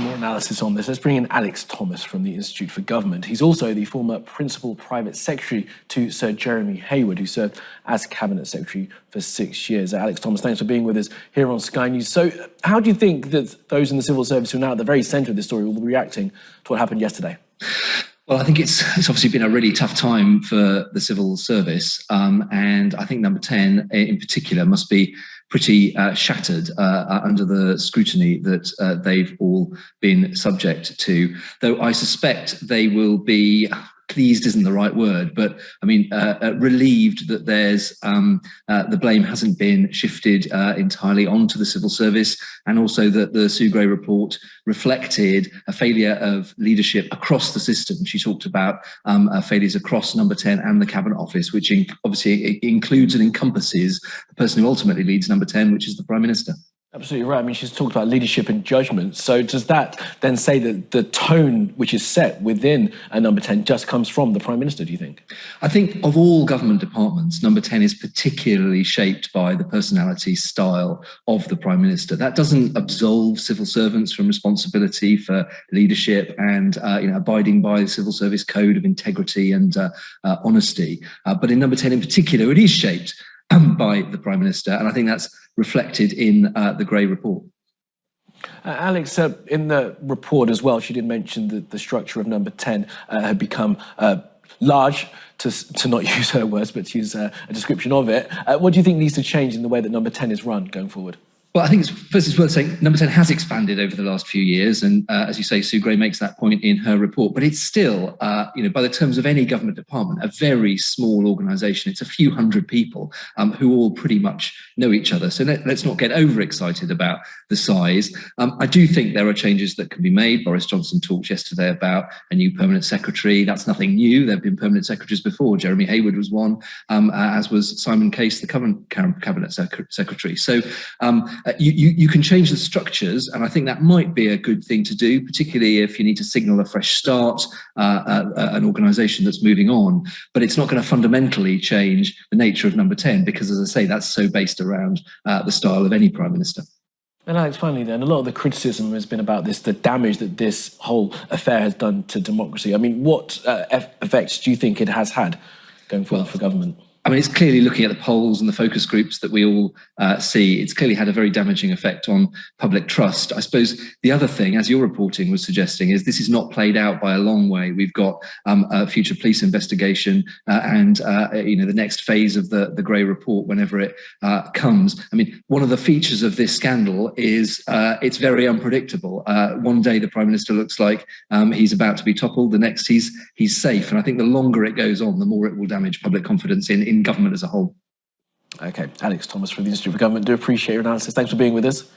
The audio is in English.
some more analysis on this. Let's bring in Alex Thomas from the Institute for Government. He's also the former Principal Private Secretary to Sir Jeremy Hayward, who served as Cabinet Secretary for 6 years. Alex Thomas, thanks for being with us here on Sky News. So how do you think that those in the civil service who are now at the very centre of this story will be reacting to what happened yesterday? Well, I think it's obviously been a really tough time for the civil service, and I think Number 10 in particular must be pretty shattered under the scrutiny that they've all been subject to. Though I suspect they will be pleased isn't the right word, but I mean relieved that there's the blame hasn't been shifted entirely onto the civil service, and also that the Sue Gray report reflected a failure of leadership across the system. She talked about failures across Number 10 and the Cabinet Office, which obviously includes and encompasses the person who ultimately leads Number 10, which is the Prime Minister. Absolutely right. I mean, she's talked about leadership and judgment. So does that then say that the tone which is set within Number 10 just comes from the Prime Minister, do you think? I think of all government departments, Number 10 is particularly shaped by the personality style of the Prime Minister. That doesn't absolve civil servants from responsibility for leadership and abiding by the civil service code of integrity and honesty. But in Number 10 in particular, it is shaped by the Prime Minister, and I think that's reflected in the Gray report. Alex, in the report as well, she did mention that the structure of Number 10 had become large, to not use her words, but to use a description of it. What do you think needs to change in the way that Number 10 is run going forward? Well, I think first it's worth saying Number 10 has expanded over the last few years, and as you say, Sue Gray makes that point in her report. But it's still, by the terms of any government department, a very small organisation. It's a few hundred people who all pretty much know each other. So let's not get overexcited about the size. I do think there are changes that can be made. Boris Johnson talked yesterday about a new permanent secretary. That's nothing new. There have been permanent secretaries before. Jeremy Hayward was one, as was Simon Case, the current cabinet secretary. So you can change the structures, and I think that might be a good thing to do, particularly if you need to signal a fresh start, an organisation that's moving on. But it's not going to fundamentally change the nature of Number 10 because, as I say, that's so based around the style of any Prime Minister. And Alex, finally then, a lot of the criticism has been about the damage that this whole affair has done to democracy. I mean, what effects do you think it has had going forward for government? I mean, it's clearly, looking at the polls and the focus groups that we all see, it's clearly had a very damaging effect on public trust. I suppose the other thing, as your reporting was suggesting, is this is not played out by a long way. We've got a future police investigation and, the next phase of the Gray report whenever it comes. I mean, one of the features of this scandal is it's very unpredictable. One day the Prime Minister looks like he's about to be toppled, the next he's safe. And I think the longer it goes on, the more it will damage public confidence in government as a whole. Okay, Alex Thomas from the Institute for Government. Do appreciate your analysis. Thanks for being with us.